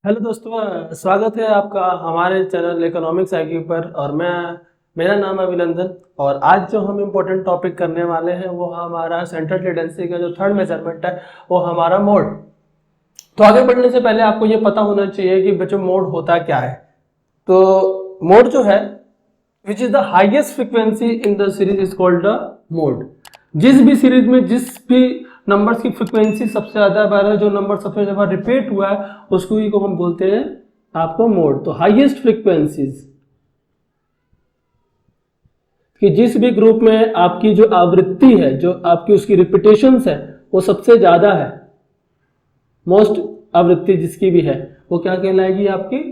Hello दोस्तों, स्वागत है आपका हमारे चैनल इकोनॉमिक्स आईक्यू पर। और मेरा नाम है अभिनंदन। और आज जो हम इम्पोर्टेंट टॉपिक करने वाले हैं वो हमारा सेंट्रल टेंडेंसी का जो थर्ड मेजरमेंट है वो हमारा मोड। तो आगे बढ़ने से पहले आपको ये पता होना चाहिए कि बच्चों मोड होता क्या है। तो मोड जो है which is the highest frequency in the series is called the mode. जिस भी सीरीज में जिस भी नंबर्स की फ्रीक्वेंसी सबसे ज्यादा बार है, जो नंबर सबसे ज्यादा रिपीट हुआ है, उसको ही को हम बोलते हैं आपको मोड। तो हाईएस्ट फ्रीक्वेंसीज कि जिस भी ग्रुप में आपकी जो आवृत्ति है, जो आपकी उसकी रिपीटेशंस है, वो सबसे ज्यादा है, मोस्ट आवृत्ति जिसकी भी है, वो क्या कहलाएगी आपकी।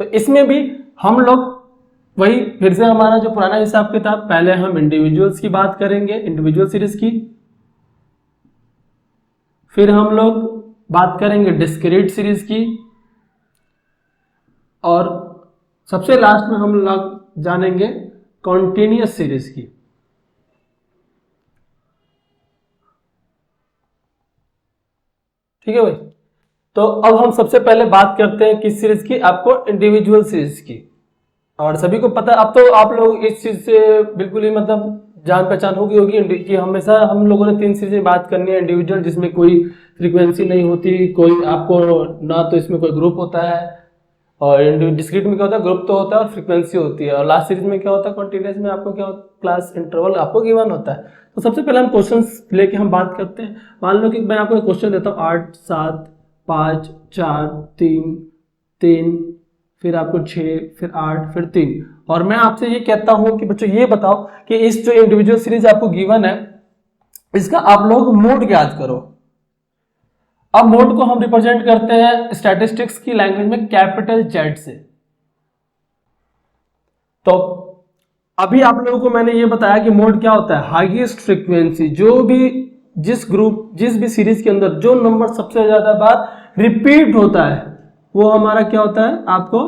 तो इसमें भी हम लोग वही फिर से हमारा जो पुराना हिसाब किताब, पहले हम इंडिविजुअल्स की बात करेंगे, इंडिविजुअल सीरीज की, फिर हम लोग बात करेंगे डिस्क्रीट सीरीज की, और सबसे लास्ट में हम लोग जानेंगे कॉन्टिन्यूअस सीरीज की। ठीक है भाई। तो अब हम सबसे पहले बात करते हैं किस सीरीज की, आपको इंडिविजुअल सीरीज की। और सभी को पता, अब तो आप लोग इस चीज से बिल्कुल ही मतलब जान पहचान होगी कि हमेशा हम लोगों ने तीन चीजें बात करनी है। इंडिविजुअल जिसमें कोई फ्रीक्वेंसी नहीं होती, कोई आपको ना तो इसमें कोई ग्रुप होता है, और डिस्क्रीट में क्या होता है, ग्रुप तो होता है और फ्रीक्वेंसी होती है, और लास्ट सीरीज में क्या होता है, कॉन्टिन्यूअस में आपको क्या होता है, क्लास इंटरवल आपको गिवन होता है। तो सबसे पहले हम क्वेश्चंस लेके हम बात करते हैं। मान लो कि मैं आपको एक क्वेश्चन देता हूँ 8 7 5 4 3 3, फिर आपको 6, फिर 8, फिर 3, और मैं आपसे ये कहता हूं कि बच्चों ये बताओ कि इस जो इंडिविजुअल सीरीज आपको गिवन है इसका आप लोग मोड याद करो। अब मोड को हम रिप्रेजेंट करते हैं स्टैटिस्टिक्स की लैंग्वेज में कैपिटल जेड से। तो अभी आप लोगों को मैंने ये बताया कि मोड क्या होता है, हाईएस्ट फ्रीक्वेंसी, जो भी जिस भी सीरीज के अंदर जो नंबर सबसे ज्यादा बार रिपीट होता है वो हमारा क्या होता है, आपको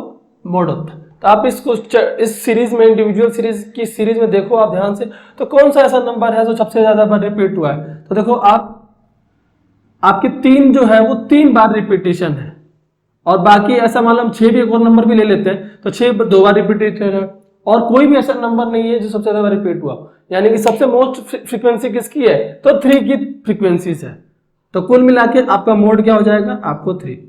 मोड होता है। तो आप इसको इस सीरीज में, इंडिविजुअल सीरीज की सीरीज में देखो आप ध्यान से, तो कौन सा ऐसा नंबर है जो सबसे ज्यादा बार रिपीट हुआ है। तो देखो आपके 3 जो है वो 3 बार रिपीटेशन है, और बाकी ऐसा मान लो हम 6 भी एक और नंबर भी ले लेते हैं तो 6 2 बार रिपीटेशन है, और कोई भी ऐसा नंबर नहीं है जो सबसे ज्यादा रिपीट हुआ। यानी कि सबसे मोस्ट फ्रीक्वेंसी किसकी है, तो 3 की फ्रीक्वेंसीज है। तो कुल मिला के आपका मोड क्या हो जाएगा, आपको 3।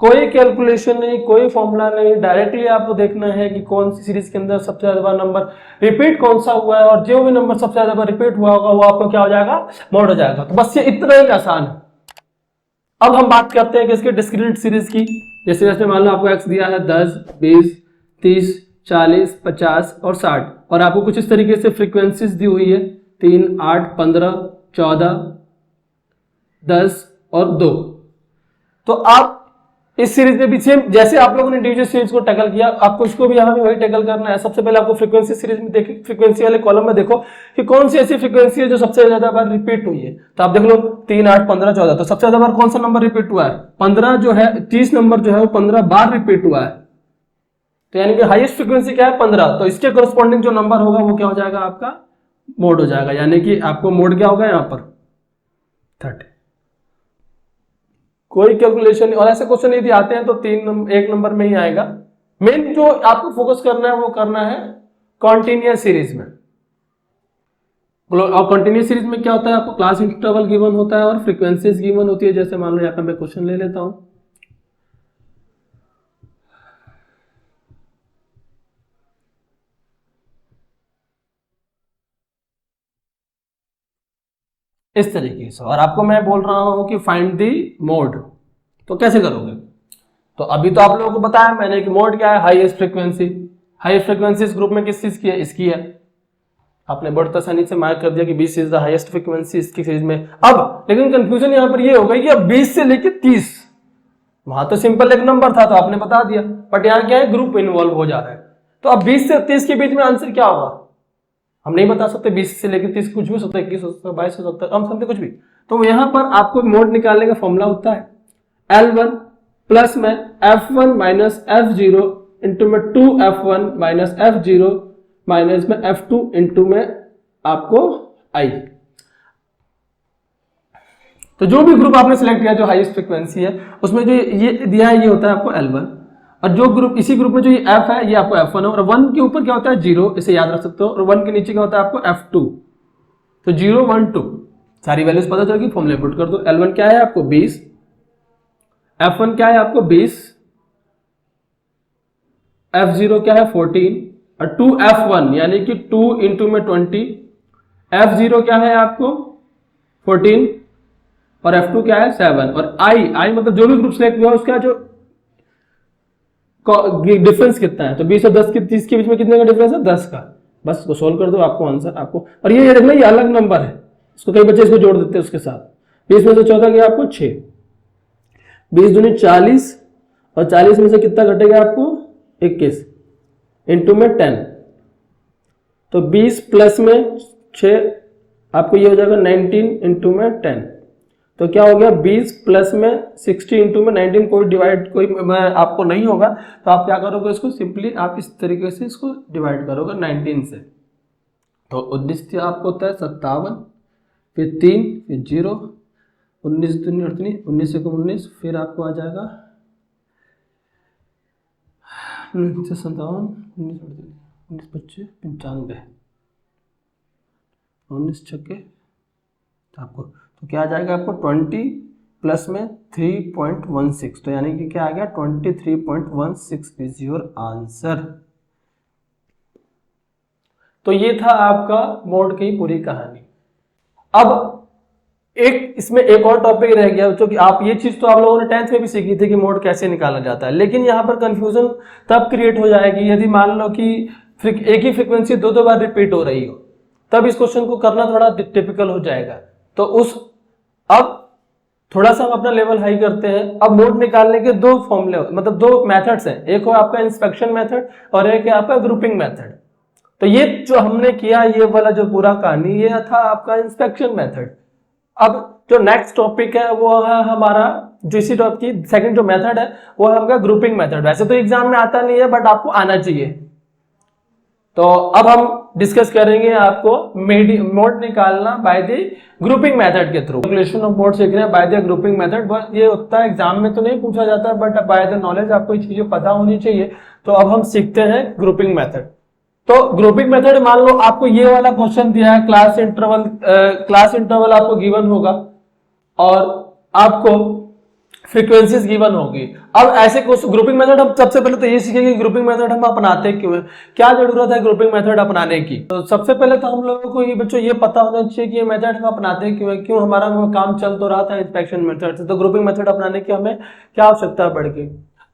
कोई कैलकुलेशन नहीं, कोई फॉर्मूला नहीं, डायरेक्टली आपको देखना है कि कौन सी सीरीज के अंदर सबसे ज्यादा बार नंबर रिपीट कौन सा हुआ है, और जो भी नंबर सबसे ज्यादा बार रिपीट हुआ होगा वो आपको क्या हो जाएगा, मोड हो जाएगा। तो बस ये इतना ही आसान है। अब हम बात करते हैं कि इसके डिस्क्रीट सीरीज की। जैसे जैसे मान लो आपको एक्स दिया है 10 20 30 40 50 और 60, और आपको कुछ इस तरीके से फ्रीक्वेंसीज दी हुई है 3 8 15 14 10 और 2। तो आप इस सीरीज में भी सेम जैसे आप लोगों ने इंडिविजुअल सीरीज को टैकल किया, आपको इसको भी यहाँ भी वही टैकल करना है। सबसे पहले आपको फ्रीक्वेंसी सीरीज में देखिए, फ्रीक्वेंसी वाले कॉलम में देखो कि कौन सी ऐसी फ्रीक्वेंसी है जो सबसे ज्यादा बार रिपीट हुई है। तो आप देख लो 3 8 15 14, तो सबसे ज्यादा बार कौन सा नंबर रिपीट हुआ है, 15 जो है, 30 नंबर जो है वो 15 बार रिपीट हुआ है। तो यानी कि हाईएस्ट फ्रीक्वेंसी क्या है, 15। तो इसके कोरस्पॉन्डिंग जो नंबर होगा वो क्या हो जाएगा, आपका मोड हो जाएगा। यानी कि आपको मोड क्या होगा यहाँ पर 30। कोई कैलकुलेशन नहीं, और ऐसे क्वेश्चन यदि आते हैं तो 1 नंबर में ही आएगा। मेन जो आपको फोकस करना है वो करना है कॉन्टिन्यूअस सीरीज में। और कॉन्टिन्यूअस सीरीज में क्या होता है, आपको क्लास इंटरवल गिवन होता है और फ्रीक्वेंसीज गिवन होती है। जैसे मान लो यहाँ पे मैं क्वेश्चन ले लेता हूं, इस तरीके से, और आपको मैं बोल रहा हूं कि फाइंड दी मोड। तो कैसे करोगे, तो अभी तो आप लोगों को बताया मैंने कि मोड क्या है, हाईएस्ट फ्रीक्वेंसी। हाईएस्ट फ्रीक्वेंसी इस ग्रुप में किस चीज की है, इसकी है। आपने बड़ी आसानी से मार्क कर दिया कि 20 इज द हाईएस्ट फ्रीक्वेंसी इसकी सीरीज में। अब लेकिन कंफ्यूजन यहां पर ये हो गई कि अब 20 से लेके 30, वहां तो सिंपल एक नंबर था तो आपने बता दिया, बट यहाँ क्या है, ग्रुप इन्वॉल्व हो जा रहा है। तो अब 20 से 30 के बीच में आंसर क्या होगा, हम नहीं बता सकते। 20 से लेकर 30 कुछ भी हो सकता है, 21 हो सकता है, 22 हो सकता है, हम समझते कुछ भी। तो यहां पर आपको मोड निकालने का फॉर्मूला होता है L1 प्लस में F1 माइनस F0 इंटू में 2F1 माइनस F0 माइनस में F2 इंटू में आपको I। तो जो भी ग्रुप आपने सिलेक्ट किया जो हाईएस्ट फ्रीक्वेंसी है उसमें जो ये दिया है ये होता है आपको L1, और जो ग्रुप इसी ग्रुप में जो ये F है ये आपको F1 है, और 1 के ऊपर क्या होता है 0, इसे याद रख सकते हो, और 1 के नीचे क्या होता है आपको F2। तो 0 1 2 सारी वैल्यूज पता चल गई, फॉर्मूला पुट कर दो। L1 क्या है आपको 20, F1 क्या है आपको 20, F0 क्या है 14, और 2F1 यानी कि 2 इंटू में 20, F0 क्या है आपको 14 और F2 क्या है 7, और I मतलब जो भी ग्रुप सेलेक्ट हुआ उसका जो डिफरेंस कितना है, तो 20 और 10 के 30 के बीच में कितने का डिफरेंस है 10 का। बस इसको सोल्व कर दो, आपको आंसर आपको, और ये देखना ये अलग नंबर है, इसको कई बच्चे इसको जोड़ देते हैं उसके साथ। 20 में से 14 गया आपको 6, 20 दूनी 40, और 40 में से कितना घटेगा आपको 21 इंटू में 10, तो 20 प्लस में 6 आपको ये हो जाएगा 19 इंटू में 10, तो क्या हो गया 20 प्लस में 60 इंटू में 19, कोई डिवाइड कोई आपको नहीं होगा, तो आप क्या करोगे इसको सिंपली आप इस तरीके से इसको डिवाइड करोगे 19 से, तो 19 आपको होता है 57, फिर 3 फिर 0, 19 दूनी 19 से 19, फिर आपको आ जाएगा 19 से 57, 19 25 95, 19 छक्के आपको, तो क्या आ जाएगा आपको 20 प्लस में 3.16, तो यानी कि क्या आ गया 23.16 इज योर आंसर। तो ये था आपका मोड की पूरी कहानी। अब एक इसमें एक और टॉपिक रह गया, जो कि आप ये चीज तो आप लोगों ने 10th में भी सीखी थी कि मोड कैसे निकाला जाता है, लेकिन यहाँ पर कंफ्यूजन तब क्रिएट हो जाएगी यदि मान लो कि एक ही फ्रीक्वेंसी दो बार रिपीट हो रही हो, तब इस क्वेश्चन को करना थोड़ा टिपिकल हो जाएगा। तो अब थोड़ा सा हम अपना लेवल हाई करते हैं। अब मोड निकालने के दो फॉर्मूले मतलब दो मेथड्स हैं, एक हो आपका इंस्पेक्शन मेथड और एक है आपका ग्रुपिंग मेथड। तो ये जो हमने किया ये वाला जो पूरा कहानी ये था आपका इंस्पेक्शन मेथड। अब जो नेक्स्ट टॉपिक है वो है हमारा जो इसी टॉपिक की सेकंड जो मेथड है वो है आपका ग्रुपिंग मेथड। वैसे तो एग्जाम में आता नहीं है बट आपको आना चाहिए। तो अब हम डिस्कस करेंगे आपको मोड निकालना बाय द ग्रुपिंग मेथड के थ्रू। कैलकुलेशन ऑफ मोड सीख रहे हैं बाय द ग्रुपिंग मेथड। ये होता है एग्जाम में तो नहीं पूछा जाता बट बाय द नॉलेज आपको ये चीजें पता होनी चाहिए। तो अब हम सीखते हैं ग्रुपिंग मेथड। तो ग्रुपिंग मेथड मान लो आपको ये वाला क्वेश्चन दिया है, क्लास इंटरवल आपको गिवन होगा और आपको फ्रीक्वेंसीज गिवन होगी। अब ऐसे ग्रुपिंग मेथड हम सबसे पहले तो ये सीखेंगे ग्रुपिंग मेथड हम अपनाते क्यों है, क्या जरूरत है ग्रुपिंग मेथड अपनाने की। तो सबसे पहले तो हम लोगों को ये बच्चों ये पता होना चाहिए कि ये मेथड हम अपनाते क्यों है, क्यों हमारा काम चल तो रहा था इंस्पेक्शन मेथड से, तो ग्रुपिंग मेथड अपनाने की हमें क्या आवश्यकता पड़ गई।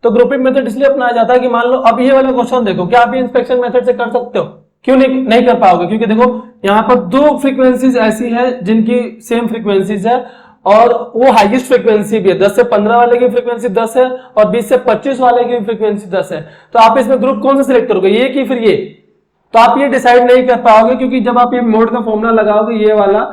तो ग्रुपिंग मेथड इसलिए अपनाया जाता है कि मान लो अब ये वाला क्वेश्चन देखो, क्या आप ये इंस्पेक्शन मेथड से कर सकते हो, क्यों नहीं कर पाओगे, क्योंकि देखो यहाँ पर दो फ्रीक्वेंसीज ऐसी है जिनकी सेम फ्रीक्वेंसीज है और वो हाईएस्ट फ्रीक्वेंसी भी है। 10 से 15 वाले की फ्रीक्वेंसी 10 है और 20 से 25 वाले की फ्रीक्वेंसी 10 है। तो आप इसमें ग्रुप कौन सा सिलेक्ट करोगे, ये कि फिर ये, तो आप ये डिसाइड नहीं कर पाओगे क्योंकि जब आप ये मोड का फॉर्मूला लगाओगे ये वाला,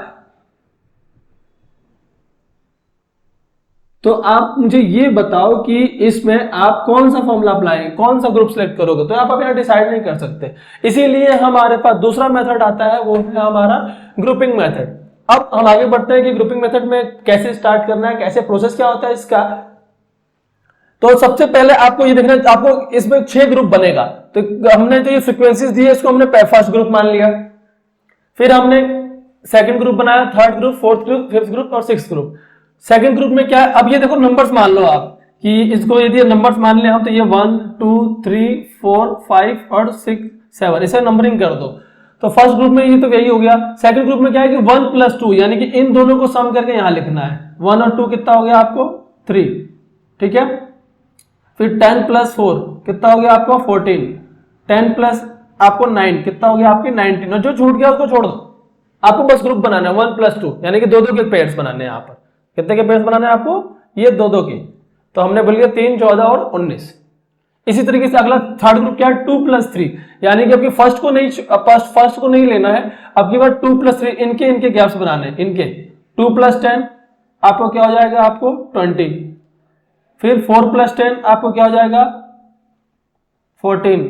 तो आप मुझे ये बताओ कि इसमें आप कौन सा फॉर्मूला अप्लाई कौन सा ग्रुप सिलेक्ट करोगे, तो आप यहाँ डिसाइड नहीं कर सकते। इसीलिए हमारे पास दूसरा मेथड आता है वो है हमारा ग्रुपिंग मेथड। अब हम आगे बढ़ते हैं कि ग्रुपिंग मेथड में कैसे स्टार्ट करना है, कैसे प्रोसेस क्या होता है इसका। तो सबसे पहले आपको ये देखना, आपको इसमें 6 ग्रुप बनेगा। तो हमने जो ये फ्रीक्वेंसीज दी है इसको हमने फर्स्ट ग्रुप मान लिया, फिर हमने सेकंड ग्रुप बनाया, third group, fourth group, fifth group और सिक्स्थ ग्रुप। सेकंड ग्रुप में क्या है, अब ये देखो नंबर्स मान लो आप कि इसको यदि नंबर्स मान ले हम तो ये 1 2 3 4 5 और 6 7 इसे नंबरिंग कर दो। तो फर्स्ट ग्रुप में ये तो यही हो गया। सेकंड ग्रुप में क्या है कि 1 + 2 यानी कि इन दोनों को सम करके यहां लिखना है। 1 और 2 कितना हो गया आपको 3, ठीक है। फिर 10 + 4 कितना हो गया आपको 14, 10 + आपको 9 कितना हो गया आपकी 19, और जो छूट गया उसको छोड़ दो। आपको बस ग्रुप बनाना है 1 + 2 यानी कि 2-2 के पेयर्स बनाने हैं। यहाँ पर कितने के पेयर्स बनाने हैं आपको, ये 2-2 के। तो हमने बोल दिया 3 14 और 19। इसी तरीके से अगला थर्ड ग्रुप क्या है 2 + 3 यानी कि आपकी फर्स्ट को नहीं लेना है, अब की बार 2 + 3 इनके गैप्स बनाने हैं। इनके 2 + 10 आपको क्या हो जाएगा आपको 20, फिर 4 + 10 आपको क्या हो जाएगा 14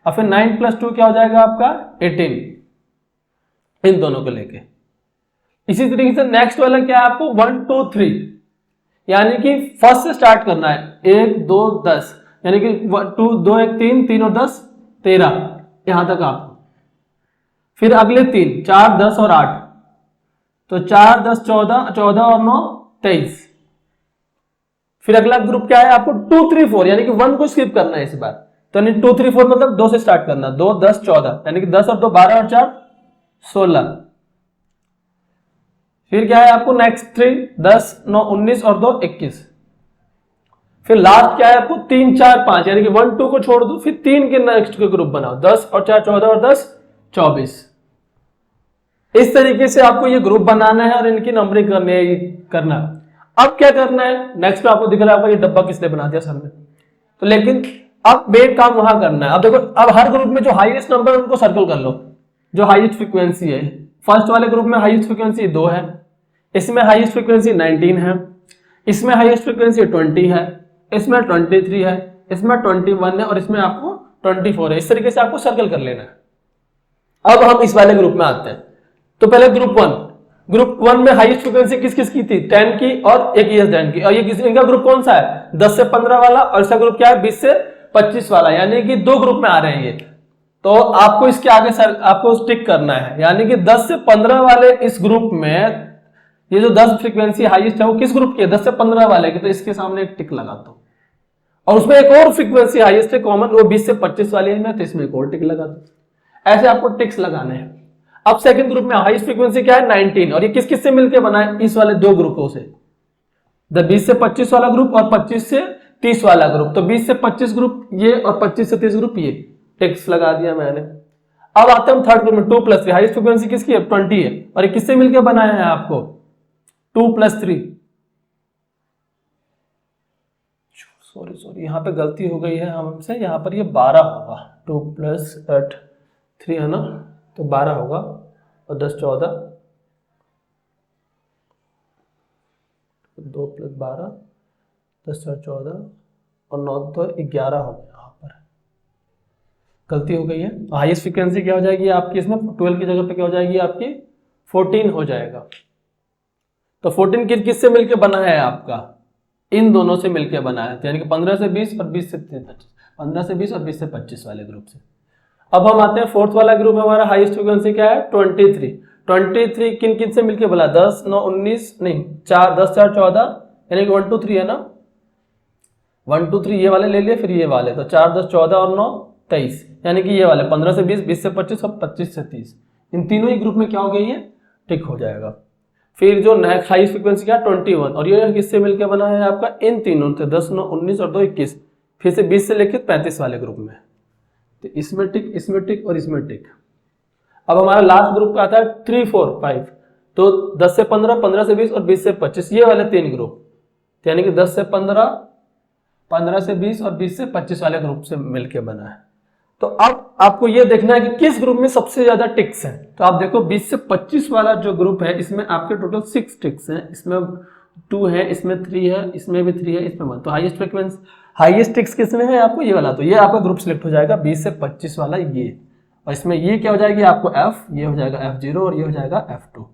और फिर 9 + 2 क्या हो जाएगा आपका 18, इन दोनों को लेके। इसी तरीके से नेक्स्ट वाला क्या है, आपको 1 2 3, यानी कि फर्स्ट से स्टार्ट करना है, 1 2 10, यानी कि 2 2 1 3 3 और 10 13, यहां तक आपको। फिर अगले 3 4 10 और 8, तो 4 10 14, 14 और 9 23। फिर अगला ग्रुप क्या है, आपको 2 3 4, यानी कि 1 को स्किप करना है इस बार, तो यानी 2 3 4 मतलब 2 से स्टार्ट करना, 2 10 14, यानी कि 10 और 2 12 और 4 16। फिर क्या है आपको नेक्स्ट 3 10 9 19 और 2 21। फिर लास्ट क्या है आपको 3 4 5, यानी कि 1 2 को छोड़ दो, फिर 3 के नेक्स्ट के ग्रुप बनाओ, 10 और 4 14 और 10 24। इस तरीके से आपको ये ग्रुप बनाना है और इनकी नंबरिंग करना है। अब क्या करना है, नेक्स्ट में आपको दिख रहा है ये डब्बा किसने बना दिया सर ने, तो लेकिन अब मेन काम वहां करना है। अब देखो, अब हर ग्रुप में जो हाईएस्ट नंबर है उनको सर्कल कर लो, जो हाईएस्ट फ्रीक्वेंसी है। फर्स्ट वाले ग्रुप में हाईएस्ट फ्रीक्वेंसी 2 है, इसमें हाईएस्ट फ्रीक्वेंसी 19 है, इसमें हाईएस्ट फ्रीक्वेंसी 20 है, इसमें 23 है, इसमें 21 है और इसमें आपको 24 है। इस तरीके से आपको सर्कल कर लेना है। अब हम इस वाले ग्रुप में आते हैं। तो पहले ग्रुप 1 में हाईएस्ट फ्रीक्वेंसी किस किस की थी, 10 की और एक ES10 की। और ये इनका ग्रुप कौन सा है, 10 से 15 वाला, और इसका ग्रुप क्या है 20 से 25 वाला, यानी कि 2 ग्रुप में आ रहे हैं ये। तो आपको इसके आगे आपको स्टिक करना है, यानी कि 10 से 15 वाले इस ग्रुप में, ये जो 10 फ्रीक्वेंसी हाईएस्ट है वो किस ग्रुप की है, 10 से 15 वाले की, तो इसके सामने एक टिक लगा दो। और उसमें एक और फ्रीक्वेंसी हाईएस्ट है कॉमन, वो 20 से 25 वाले में, तो इसमें एक और टिक लगा दो। ऐसे आपको टिक्स लगाने हैं। अब सेकंड ग्रुप में हाईएस्ट फ्रीक्वेंसी क्या है 19, और ये किस किस से मिलकर बना है, इस वाले 2 ग्रुपों से, 20 से 25 वाला ग्रुप और 25 से 30 वाला ग्रुप। तो 20 से 25 ग्रुप ये और 25 से 30 ग्रुप ये, टिक्स लगा दिया मैंने। अब आते हैं थर्ड ग्रुप में 2 + 3, हाईएस्ट फ्रीक्वेंसी किसकी है 20 है, और ये किससे मिलकर बनाया है आपको 2 + 3, सॉरी यहां पे गलती हो गई है हमसे, यहां पर ये 12 होगा, 2 + 3 है ना, तो 12 होगा, और 10 14, 2 + 12 10 और 14 और 9 तो 11 हो गया, यहाँ पर गलती हो गई है। हाईएस्ट फ्रीक्वेंसी क्या हो जाएगी आपकी, इसमें 12 की जगह पे क्या हो जाएगी आपकी 14 हो जाएगा। तो 14 किससे मिलकर बना है आपका, इन दोनों से मिलकर बना है, यानी कि 15 से 20 और 20 से 25, 15 से 20 और 20 से 25 वाले ग्रुप से। अब हम आते हैं फोर्थ वाला ग्रुप, हमारा हाईएस्ट फ्रीक्वेंसी क्या है 23 किन किन से मिलके बोला, 10 9 19 नहीं 4 10 4 14, यानी कि 1 2 3 है ना, 1 2 3 ये वाले ले लिए, फिर ये वाले, तो 4 10 14 और 9 23, यानी कि ये वाले 15 से 20 20 से 25 और 25 से 30, इन तीनों ही ग्रुप में क्या हो गई है टिक हो जाएगा। फिर जो नेक्स्ट हाईएस्ट फ्रीक्वेंसी क्या 21, और ये किससे मिलकर बना है आपका, इन तीनों से 10 9 19 और 2 21, फिर से 20 से लेकर 35 वाले ग्रुप में, तो इसमें टिक, इसमें टिक और इसमें टिक। अब हमारा लास्ट ग्रुप आता है 3 4 5, तो 10 से 15 15 से 20 और 20 से 25, ये वाले 3 ग्रुप, यानी कि 10 से 15 15 से 20 और 20 से 25 वाले ग्रुप से मिलके बना है। तो अब आपको ये देखना है कि किस ग्रुप में सबसे ज्यादा टिक्स हैं। तो आप देखो 20 से 25 वाला जो ग्रुप है इसमें आपके टोटल 6 टिक्स हैं, इसमें 2 है, इसमें 3 है, इसमें भी 3 है, इसमें 1। तो हाईएस्ट फ्रीक्वेंसी हाईएस्ट टिक्स किसमें है आपको, ये वाला, तो ये आपका ग्रुप सिलेक्ट हो जाएगा 20 से 25 वाला ये, और इसमें ये क्या हो जाएगी आपको F, ये हो जाएगा F0 और ये हो जाएगा F2।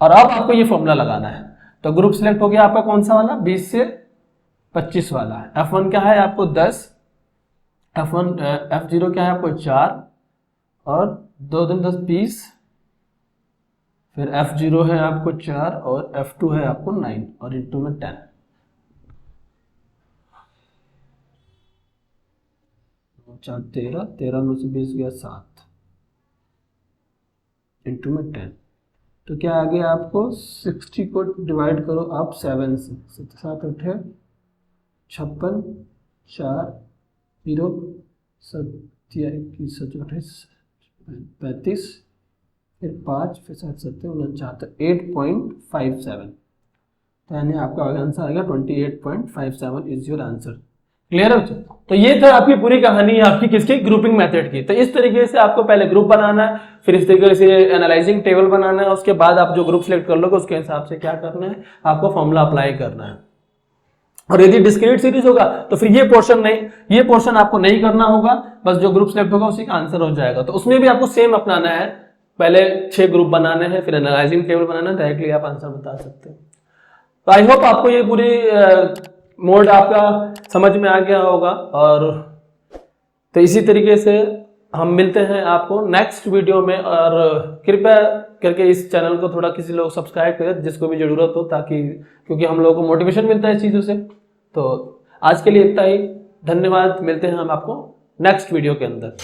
और अब आपको ये फॉर्मूला लगाना है। तो ग्रुप सिलेक्ट हो गया आपका कौन सा वाला, 20 से 25 वाला। F1 क्या है आपको 10, F0 क्या है आपको 4 और 2 दिन 10 20, फिर F0 है आपको 4 और F2 है आपको 9 और इंटू में 10, 4 13, 13 में से 20 गया 7 इंटू में 10, तो क्या आ गया आपको 60 को डिवाइड करो आप 7 से, 7 8 56, 4 0 7 21 28 35, फिर 5 फिर 7 7 49, 8.57, तो यानी आपका आंसर आएगा 28.57 इज योर आंसर। क्लियर है? तो ये था आपकी पूरी कहानी आपकी किसकी, ग्रुपिंग मेथड की। तो इस तरीके से आपको पहले ग्रुप बनाना है, फिर इस तरीके से एनालाइजिंग टेबल बनाना है, उसके बाद आप जो ग्रुप सिलेक्ट कर लोगे उसके हिसाब से क्या करना है, आपको फॉर्मूला अप्लाई करना है। और यदि डिस्क्रीट सीरीज होगा तो फिर ये पोर्शन आपको नहीं करना होगा, बस जो ग्रुप सिलेक्ट होगा उसी का आंसर हो जाएगा। तो उसमें भी आपको सेम अपनाना है, पहले 6 ग्रुप बनाने हैं, फिर एनालाइजिंग टेबल बनाना है, डायरेक्टली आप आंसर बता सकते हैं। तो आई होप आपको ये पूरी मोड आपका समझ में आ गया होगा। और तो इसी तरीके से हम मिलते हैं आपको नेक्स्ट वीडियो में। और कृपया करके इस चैनल को थोड़ा किसी लोग सब्सक्राइब करें जिसको भी ज़रूरत हो, ताकि क्योंकि हम लोगों को मोटिवेशन मिलता है इस चीज़ों से। तो आज के लिए इतना ही, धन्यवाद। मिलते हैं हम आपको नेक्स्ट वीडियो के अंदर।